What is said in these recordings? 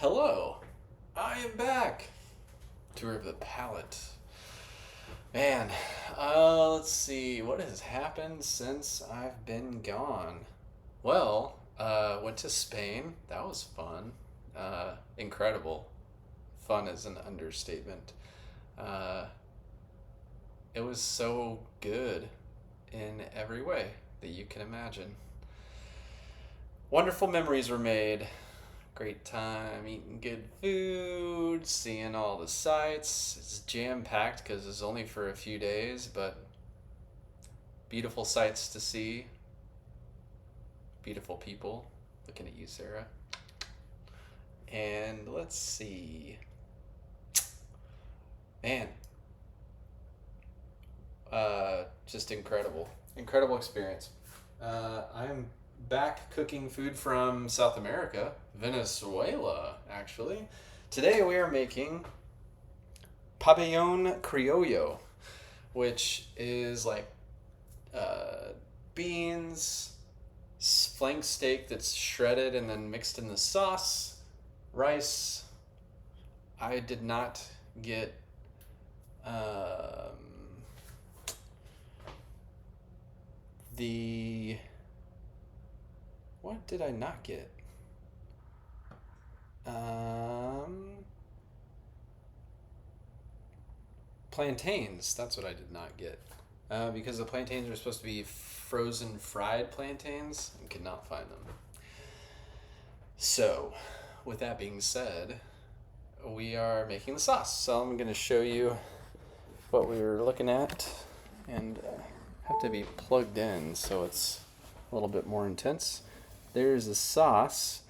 Hello, I am back. Tour of the palate. Man, let's see, what has happened since I've been gone? Well, went to Spain. That was fun. Incredible. Fun is an understatement. Uh, it was so good in every way that you can imagine. Wonderful memories were made. Great time eating good food, seeing all the sights. It's jam packed because it's only for a few days, but beautiful sights to see. Beautiful people. Looking at you, Sarah. And let's see. Man, just incredible. Incredible experience. I'm back cooking food from South America, Venezuela, actually. Today we are making pabellon criollo, which is like beans, flank steak that's shredded and then mixed in the sauce, rice. I did not get the what did I not get? Plantains. That's what I did not get. Because the plantains are supposed to be frozen fried plantains and could not find them. So, with that being said, we are making the sauce. So I'm going to show you what we were looking at and have to be plugged in so it's a little bit more intense. There's a sauce,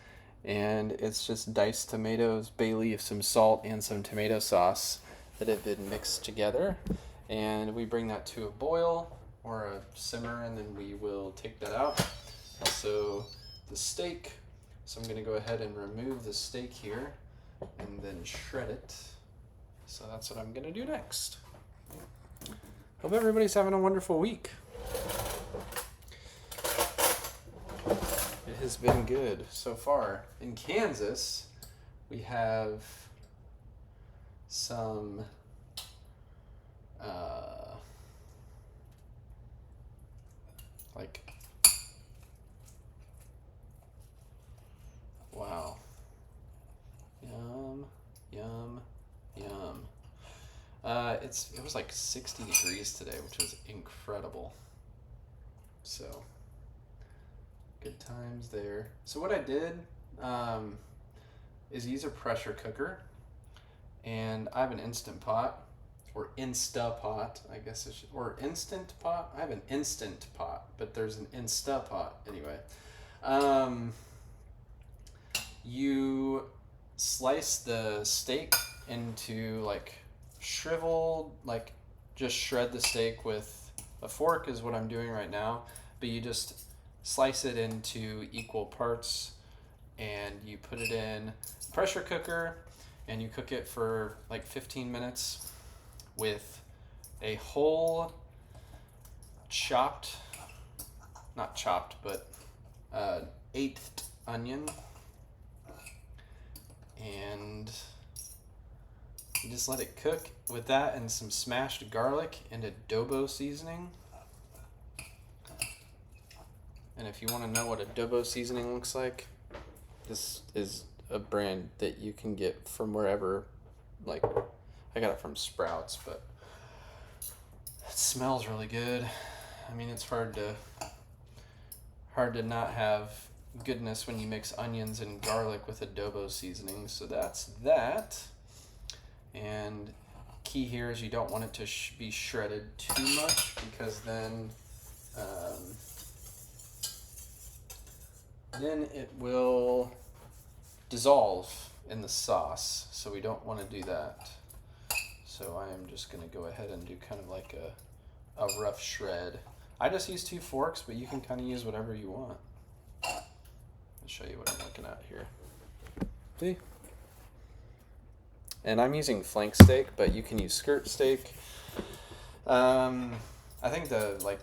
and it's just diced tomatoes, bay leaf, some salt, and some tomato sauce that have been mixed together. And we bring that to a boil or a simmer, and then we will take that out. Also, the steak. So I'm going to go ahead and remove the steak here and then shred it. So that's what I'm going to do next. Hope everybody's having a wonderful week. It has been good so far. In Kansas, we have some like wow. Yum, yum, yum. It was like 60 degrees today, which was incredible. So good times there. So what I did is use a pressure cooker, and I have an instant pot or Instapot, I guess it should, or instant pot. I have an instant pot, but there's an Instapot anyway. You slice the steak into like shriveled, like just shred the steak with a fork is what I'm doing right now, but you just slice it into equal parts and you put it in pressure cooker and you cook it for like 15 minutes with a whole chopped, not chopped, but eighth onion, and you just let it cook with that and some smashed garlic and adobo seasoning. And if you want to know what adobo seasoning looks like, this is a brand that you can get from wherever. Like, I got it from Sprouts, but it smells really good. I mean, it's hard to not have goodness when you mix onions and garlic with adobo seasoning. So that's that. And key here is you don't want it to be shredded too much, because then it will dissolve in the sauce. So we don't want to do that. So I am just going to go ahead and do kind of like a rough shred. I just use 2 forks, but you can kind of use whatever you want. I'll show you what I'm looking at here. See? And I'm using flank steak, but you can use skirt steak. I think the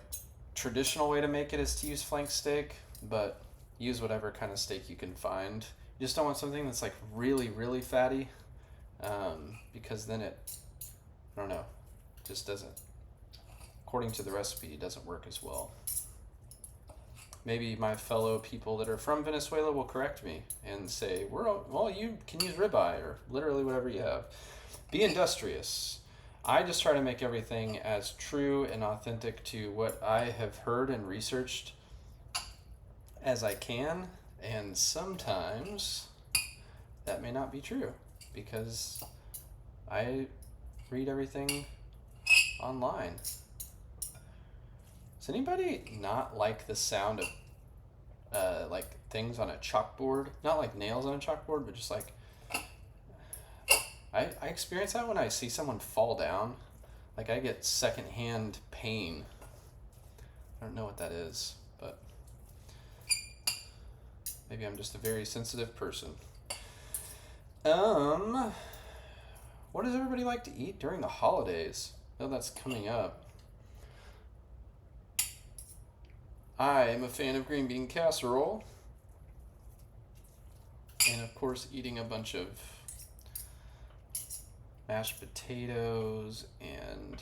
traditional way to make it is to use flank steak, but use whatever kind of steak you can find. You just don't want something that's like really, really fatty, because then it, I don't know, just doesn't, according to the recipe, it doesn't work as well. Maybe my fellow people that are from Venezuela will correct me and say, well, you can use ribeye or literally whatever you have. Be industrious. I just try to make everything as true and authentic to what I have heard and researched as I can, and sometimes that may not be true because I read everything online. Does anybody not like the sound of like things on a chalkboard? Not like nails on a chalkboard, but just like I experience that when I see someone fall down. Like I get secondhand pain. I don't know what that is, but maybe I'm just a very sensitive person. What does everybody like to eat during the holidays? I know that's coming up. I am a fan of green bean casserole. And of course eating a bunch of mashed potatoes and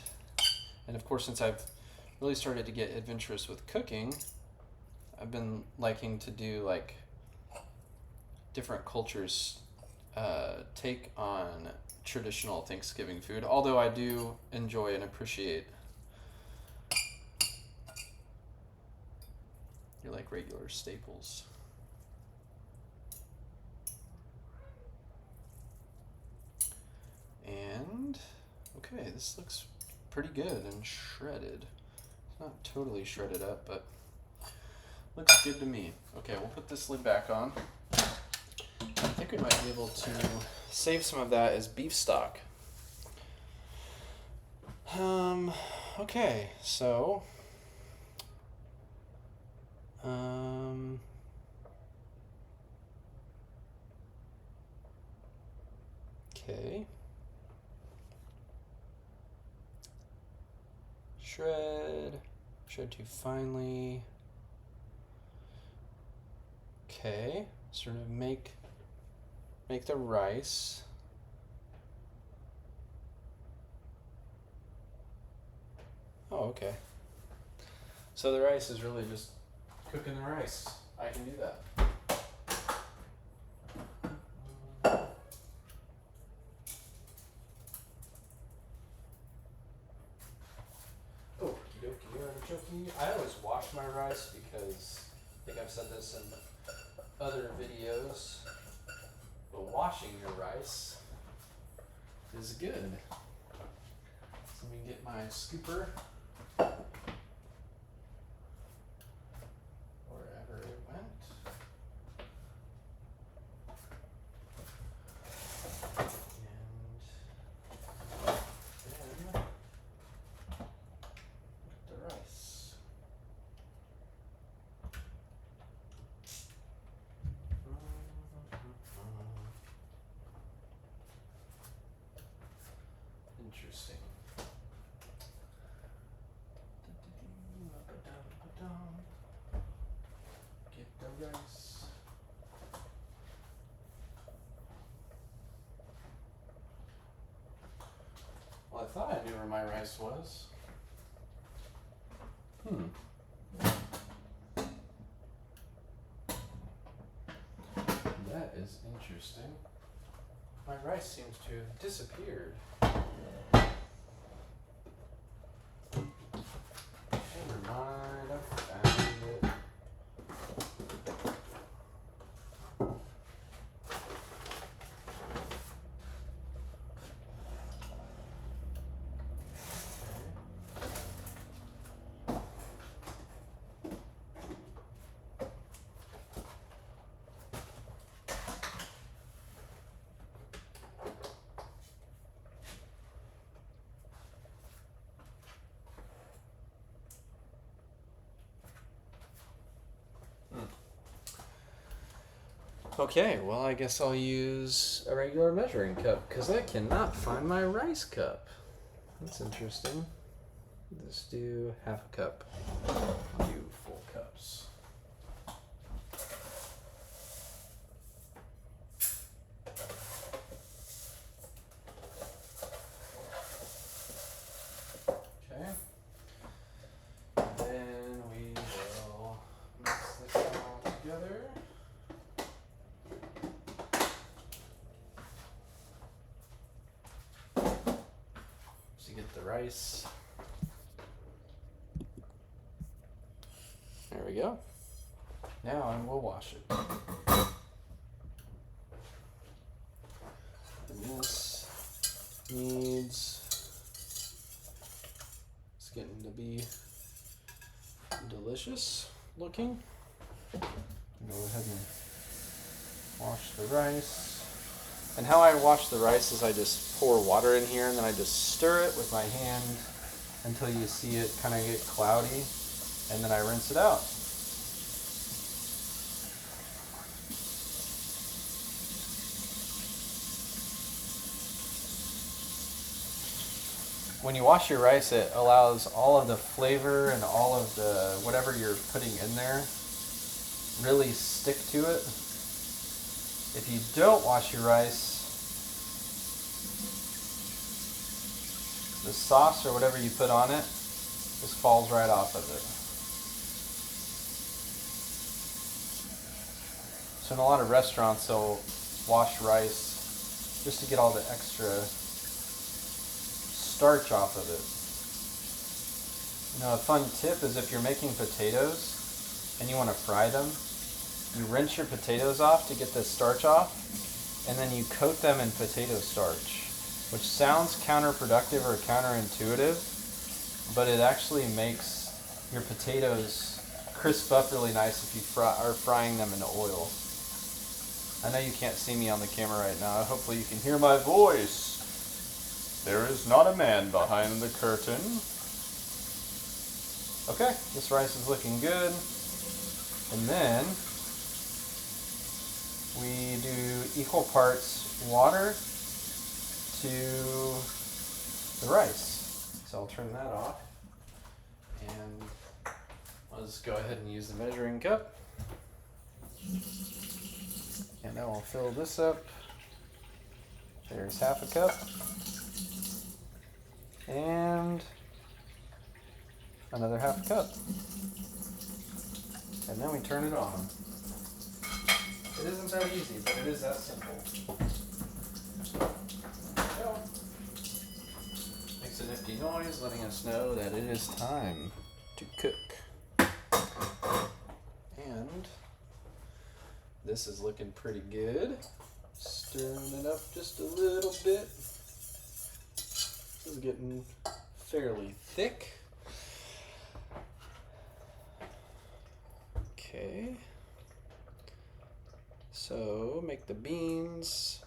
of course, since I've really started to get adventurous with cooking, I've been liking to do like different cultures take on traditional Thanksgiving food, although I do enjoy and appreciate your like regular staples. And okay, this looks pretty good and shredded. It's not totally shredded up, but looks good to me. Okay, we'll put this lid back on. I think we might be able to save some of that as beef stock. Okay, so okay. Shred too finely. Okay, sort of make the rice. Oh, okay. So the rice is really just cooking the rice. I can do that. Okie dokie artichoke. I always wash my rice because I think I've said this in other videos, but washing your rice is good. So let me get my scooper. Wherever it went. And then the rice. Interesting. Get the rice. Well, I thought I knew where my rice was. That is interesting. My rice seems to have disappeared. Never mind, I found it. Okay, well, I guess I'll use a regular measuring cup because I cannot find my rice cup. That's interesting. Let's do half a cup. I'll do full cups. rice. There we go. Now I will wash it. And this needs, it's getting to be delicious looking. Go ahead and wash the rice. And how I wash the rice is I just pour water in here and then I just stir it with my hand until you see it kind of get cloudy, and then I rinse it out. When you wash your rice, it allows all of the flavor and all of the whatever you're putting in there really stick to it. If you don't wash your rice, the sauce or whatever you put on it just falls right off of it. So in a lot of restaurants, they'll wash rice just to get all the extra starch off of it. You know, a fun tip is if you're making potatoes and you want to fry them, you rinse your potatoes off to get the starch off, and then you coat them in potato starch, which sounds counterproductive or counterintuitive, but it actually makes your potatoes crisp up really nice if you are frying them in oil. I know you can't see me on the camera right now. Hopefully you can hear my voice. There is not a man behind the curtain. Okay, this rice is looking good. And then we do equal parts water to the rice. So I'll turn that off. And I'll just go ahead and use the measuring cup. And now I'll fill this up. There's half a cup. And another half a cup. And then we turn it on. It isn't that easy, but it is that simple. So, makes a nifty noise letting us know that it is time to cook. And this is looking pretty good. Stirring it up just a little bit. This is getting fairly thick. Okay. So make the beans.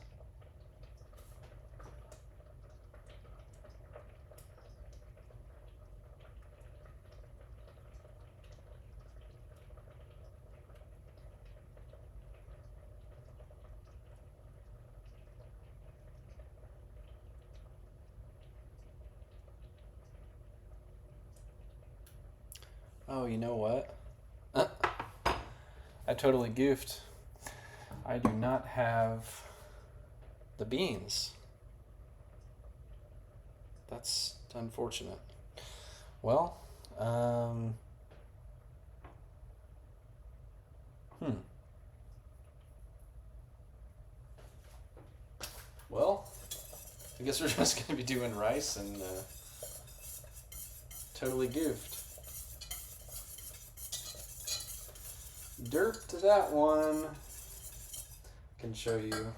Oh, you know what? I totally goofed. I do not have the beans. That's unfortunate. Well, Well, I guess we're just going to be doing rice and totally goofed. Dirt to that one. Can show you.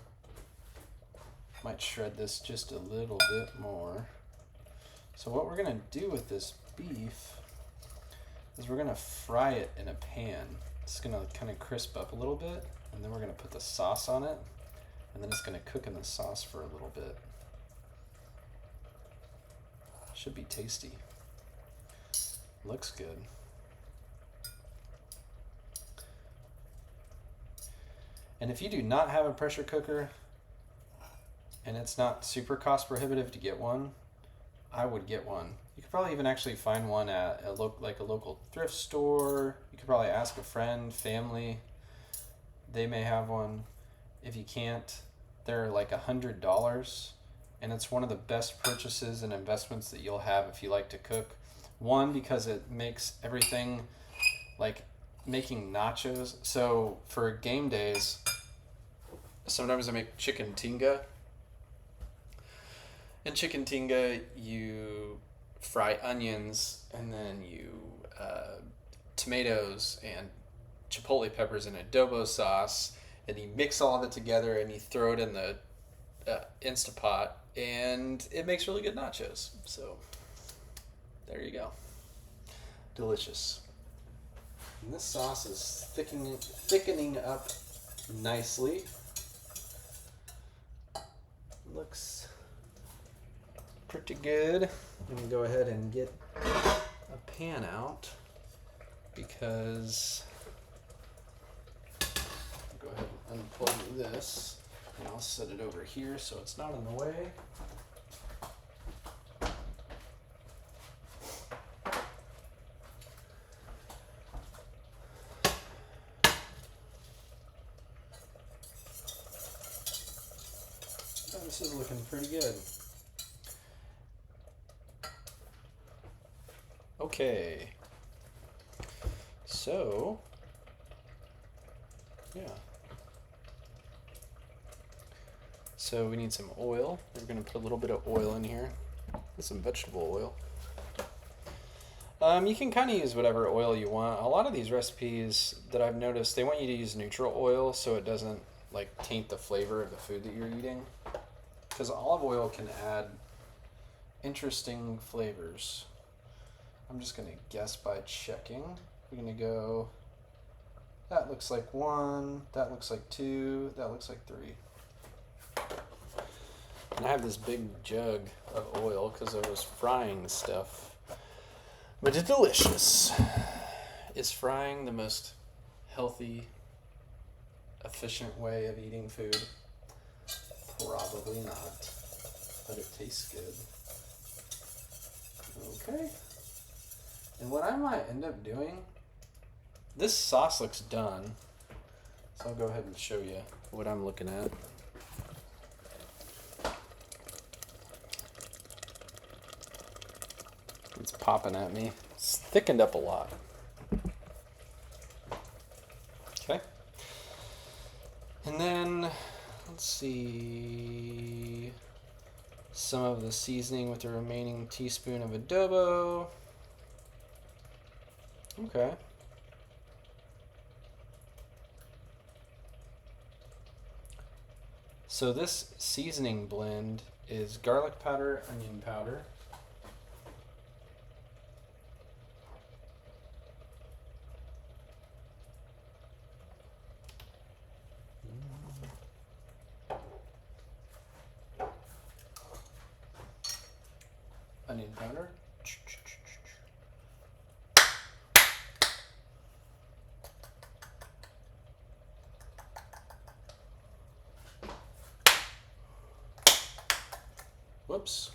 Might shred this just a little bit more. So what we're gonna do with this beef is we're gonna fry it in a pan. It's gonna kind of crisp up a little bit, and then we're gonna put the sauce on it, and then it's gonna cook in the sauce for a little bit. Should be tasty. Looks good. And if you do not have a pressure cooker and it's not super cost prohibitive to get one, I would get one. You could probably even actually find one at a local thrift store. You could probably ask a friend, family. They may have one. If you can't, they're like $100, and it's one of the best purchases and investments that you'll have if you like to cook. One, because it makes everything like making nachos. So for game days, sometimes I make chicken tinga. In chicken tinga, you fry onions, and then you tomatoes and chipotle peppers in adobo sauce, and you mix all of it together and you throw it in the Instapot, and it makes really good nachos. So there you go. Delicious. And this sauce is thickening up nicely. Looks pretty good. I'm going to go ahead and get a pan out because I'll go ahead and unplug this, and I'll set it over here so it's not in the way. Oh, this is looking pretty good. Okay, so yeah, so we need some oil. We're going to put a little bit of oil in here, and some vegetable oil. You can kind of use whatever oil you want. A lot of these recipes that I've noticed, they want you to use neutral oil so it doesn't like taint the flavor of the food that you're eating, because olive oil can add interesting flavors. I'm just going to guess by checking. We're going to go, that looks like 1, that looks like 2, that looks like 3. And I have this big jug of oil because I was frying the stuff. But it's delicious. Is frying the most healthy, efficient way of eating food? Probably not. But it tastes good. Okay. And what I might end up doing, this sauce looks done, so I'll go ahead and show you what I'm looking at. It's popping at me. It's thickened up a lot. Okay. And then, let's see, some of the seasoning with the remaining teaspoon of adobo. Okay. So this seasoning blend is garlic powder, onion powder, onion powder, whoops.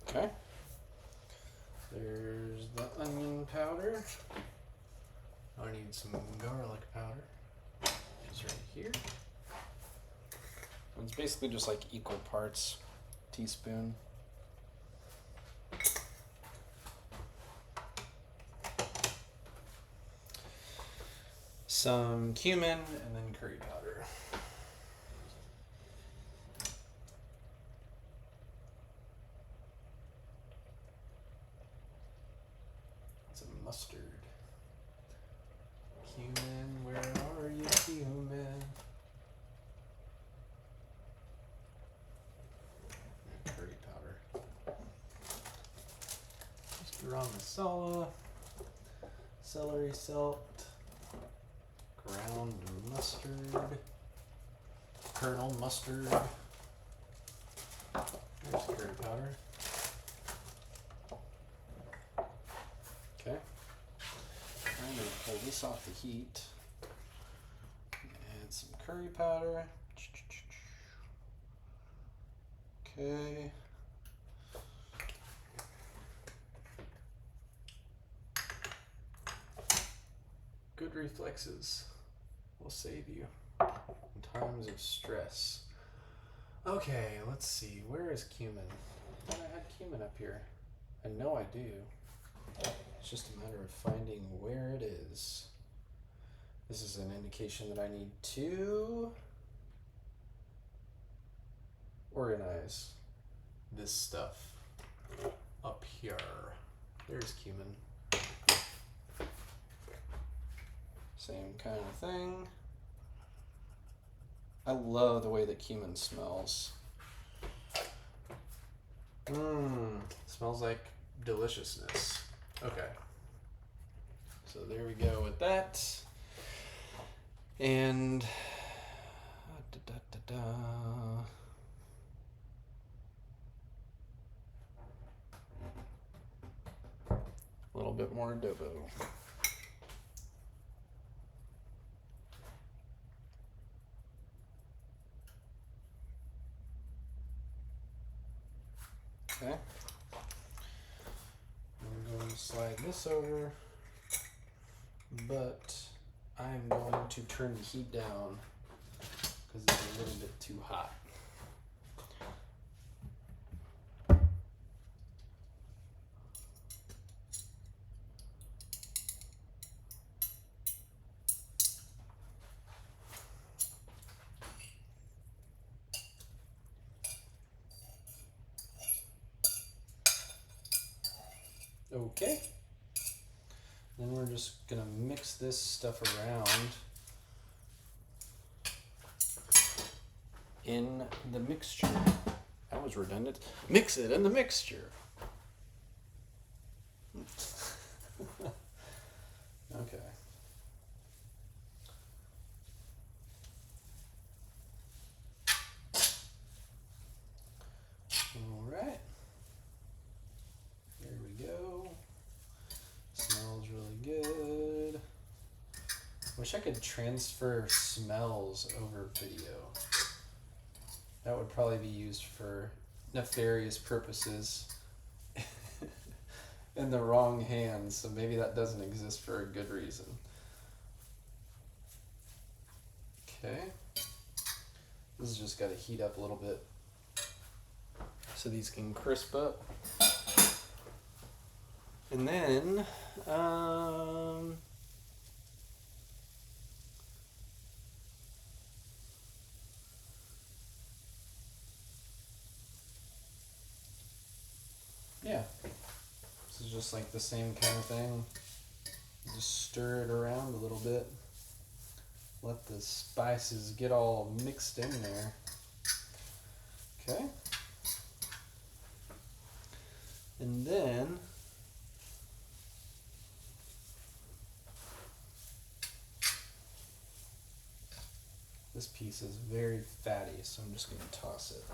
Okay. There's the onion powder. I need some garlic powder. It's right here. And it's basically just like equal parts teaspoon. Some cumin, and then curry powder. Some mustard. Cumin, where are you, cumin? And curry powder. Just garam masala, celery salt, ground mustard, kernel mustard. There's curry powder. Okay. I'm going to pull this off the heat. Add some curry powder. Okay. Good reflexes will save you in times of stress. Okay, let's see. Where is cumin? I thought I had cumin up here. I know I do. It's just a matter of finding where it is. This is an indication that I need to organize this stuff up here. There's cumin. Same kind of thing. I love the way that cumin smells. Smells like deliciousness. Okay. So there we go with that. And a little bit more adobo. Okay. I'm going to slide this over, but I'm going to turn the heat down because it's a little bit too hot. Okay. Then we're just gonna mix this stuff around in the mixture. That was redundant. Mix it in the mixture. Okay. All right. There we go. Smells really good. Wish I could transfer smells over video. That would probably be used for nefarious purposes in the wrong hands, so maybe that doesn't exist for a good reason. Okay. This has just got to heat up a little bit so these can crisp up. And then, yeah, this is just like the same kind of thing. Just stir it around a little bit. Let the spices get all mixed in there. Okay. And then this piece is very fatty, so I'm just going to toss it.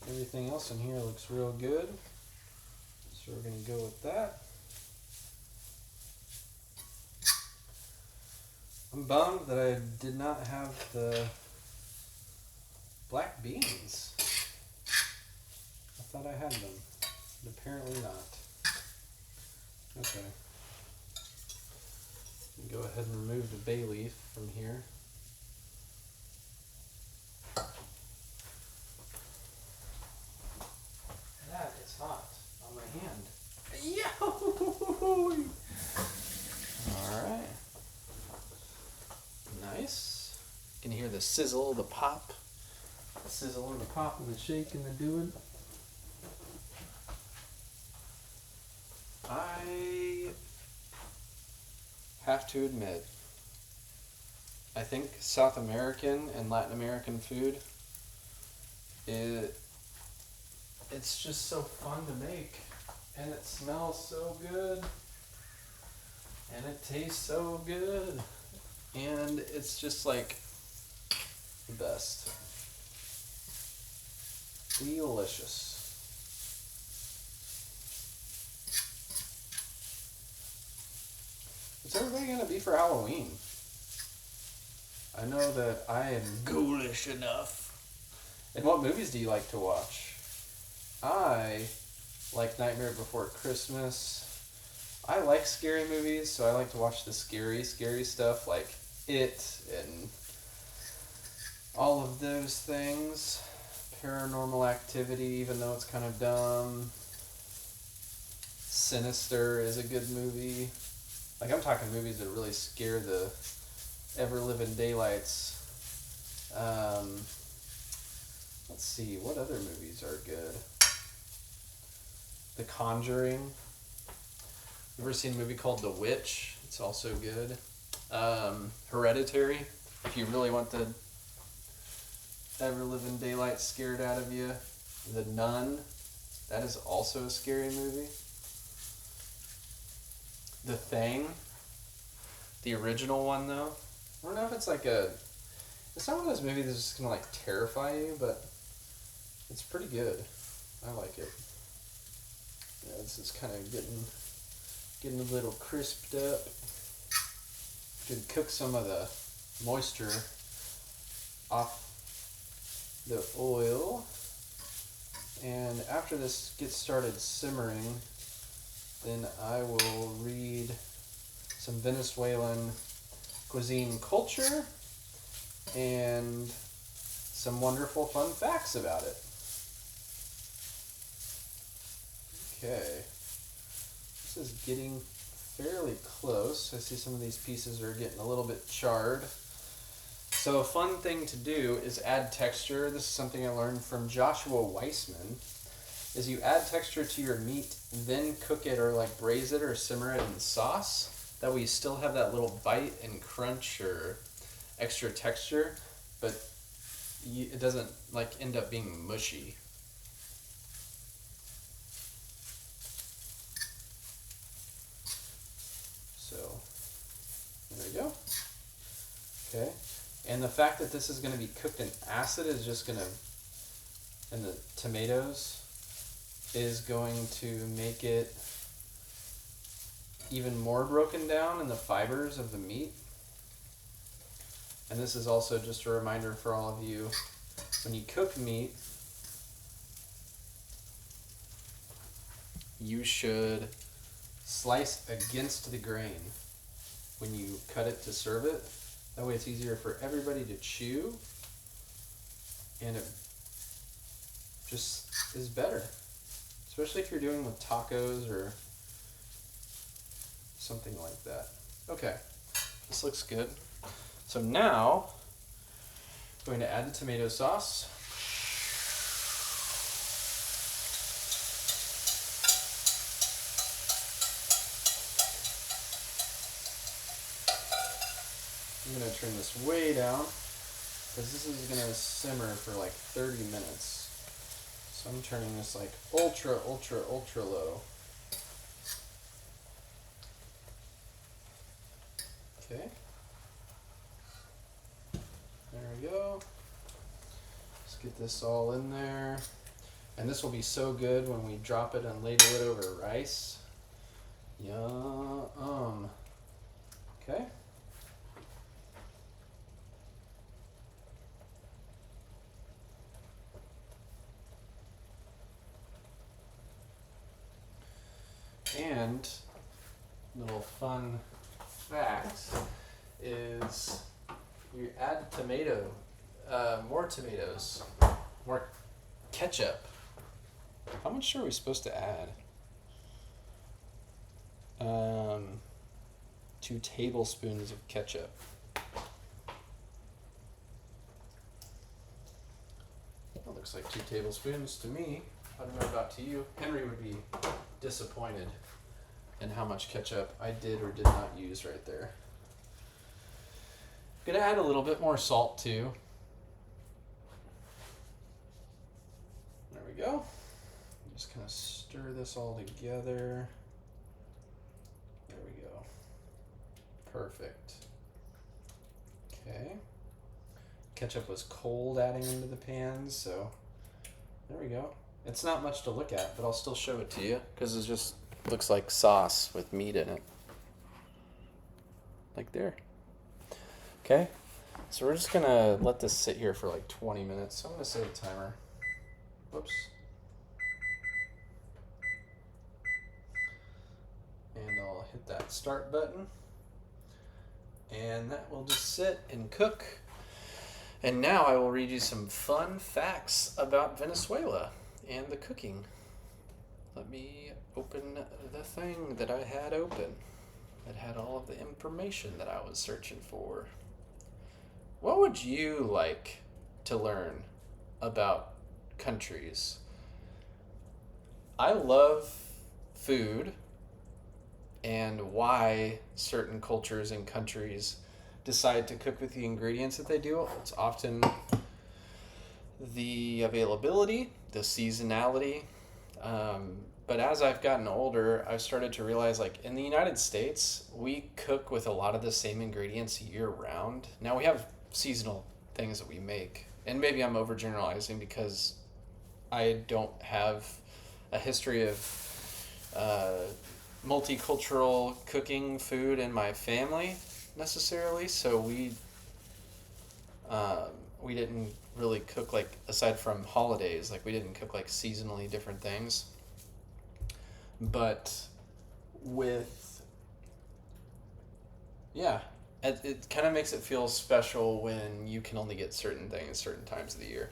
Everything else in here looks real good, so we're going to go with that. I'm bummed that I did not have the black beans. I thought I had them, but apparently not. Okay. Go ahead and remove the bay leaf from here. That is hot on my hand. Yo! Alright. Nice. You can hear the sizzle, the pop. The sizzle and the pop and the shake and the doing. I have to admit, I think South American and Latin American food, it's just so fun to make, and it smells so good, and it tastes so good, and it's just like the best. Delicious. What's everybody gonna be for Halloween? I know that I am ghoulish enough. And what movies do you like to watch? I like Nightmare Before Christmas. I like scary movies, so I like to watch the scary stuff like It and all of those things. Paranormal Activity, even though it's kind of dumb. Sinister is a good movie. Like, I'm talking movies that really scare the ever-living daylights. Let's see, what other movies are good? The Conjuring. You ever seen a movie called The Witch? It's also good. Hereditary, if you really want the ever-living daylight scared out of you. The Nun, that is also a scary movie. The Thing, the original one though. I don't know if it's like it's not one of those movies that's just gonna like terrify you, but it's pretty good. I like it. Yeah, this is kind of getting a little crisped up. Could cook some of the moisture off the oil. And after this gets started simmering, then I will read some Venezuelan cuisine culture and some wonderful fun facts about it. Okay, this is getting fairly close. I see some of these pieces are getting a little bit charred. So a fun thing to do is add texture. This is something I learned from Joshua Weissman, is you add texture to your meat, then cook it or like braise it or simmer it in sauce. That way you still have that little bite and crunch or extra texture, but it doesn't like end up being mushy. So there we go. Okay. And the fact that this is going to be cooked in acid is just going to, and the tomatoes is going to make it even more broken down in the fibers of the meat. And this is also just a reminder for all of you, when you cook meat, you should slice against the grain when you cut it to serve it. That way it's easier for everybody to chew, and it just is better. Especially if you're doing with tacos or something like that. Okay, this looks good. So now, I'm going to add the tomato sauce. I'm going to turn this way down because this is going to simmer for like 30 minutes. So I'm turning this like ultra, ultra, ultra low. Okay. There we go. Let's get this all in there. And this will be so good when we drop it and ladle it over rice. Yum. Okay. And little fun fact is you add more tomatoes, more ketchup. How much are we supposed to add? 2 tablespoons of ketchup. That looks like 2 tablespoons to me. I don't know about to you. Henry would be disappointed in how much ketchup I did or did not use right there. I'm gonna add a little bit more salt too. There we go. Just kind of stir this all together. There we go. Perfect. Okay. Ketchup was cold adding into the pan, so there we go. It's not much to look at, but I'll still show it to you because it just looks like sauce with meat in it. Like there. Okay, so we're just gonna let this sit here for like 20 minutes. So I'm gonna set a timer. Whoops. And I'll hit that start button. And that will just sit and cook. And now I will read you some fun facts about Venezuela and the cooking. Let me open the thing that I had open. That had all of the information that I was searching for. What would you like to learn about countries? I love food and why certain cultures and countries decide to cook with the ingredients that they do. It's often the availability, the seasonality. But as I've gotten older, I've started to realize, like, in the United States, we cook with a lot of the same ingredients year round. Now we have seasonal things that we make, and maybe I'm overgeneralizing because I don't have a history of multicultural cooking food in my family necessarily, so we didn't really cook, like, aside from holidays, like we didn't cook like seasonally different things. But with yeah, it kind of makes it feel special when you can only get certain things certain times of the year.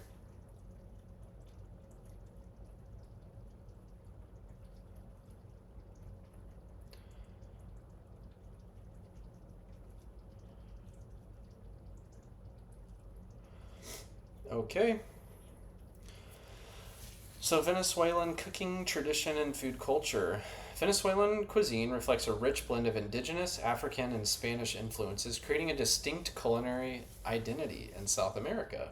Okay. So, Venezuelan cooking tradition and food culture. Venezuelan cuisine reflects a rich blend of indigenous, African, and Spanish influences, creating a distinct culinary identity in South America.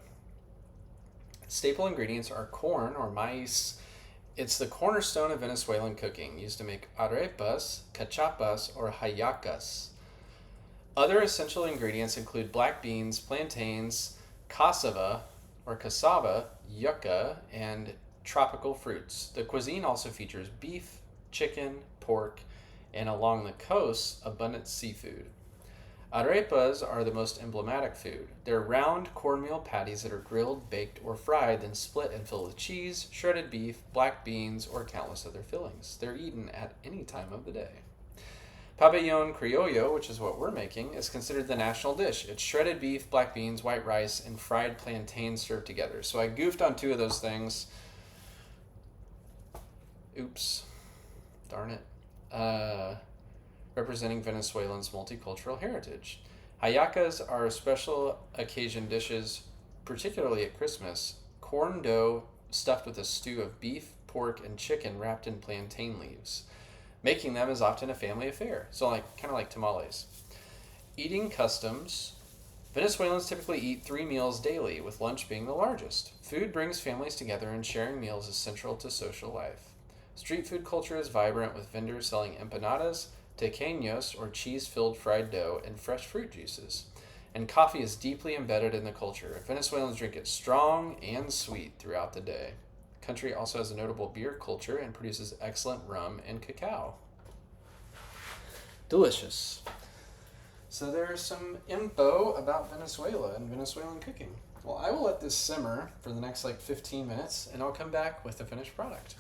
Staple ingredients are corn or maíz. It's the cornerstone of Venezuelan cooking, used to make arepas, cachapas, or hallacas. Other essential ingredients include black beans, plantains, cassava, yucca, and tropical fruits. The cuisine also features beef, chicken, pork, and along the coast, abundant seafood. Arepas are the most emblematic food. They're round cornmeal patties that are grilled, baked, or fried, then split and filled with cheese, shredded beef, black beans, or countless other fillings. They're eaten at any time of the day. Pabellon criollo, which is what we're making, is considered the national dish. It's shredded beef, black beans, white rice, and fried plantains served together. So I goofed on two of those things. Oops. Darn it. Representing Venezuelans' multicultural heritage. Hallacas are special occasion dishes, particularly at Christmas. Corn dough stuffed with a stew of beef, pork, and chicken wrapped in plantain leaves. Making them is often a family affair, so kind of like tamales. Eating customs. Venezuelans typically eat 3 meals daily, with lunch being the largest. Food brings families together, and sharing meals is central to social life. Street food culture is vibrant, with vendors selling empanadas, tequeños, or cheese-filled fried dough, and fresh fruit juices. And coffee is deeply embedded in the culture. Venezuelans drink it strong and sweet throughout the day. The country also has a notable beer culture and produces excellent rum and cacao. Delicious. So there's some info about Venezuela and Venezuelan cooking. Well, I will let this simmer for the next 15 minutes, and I'll come back with the finished product.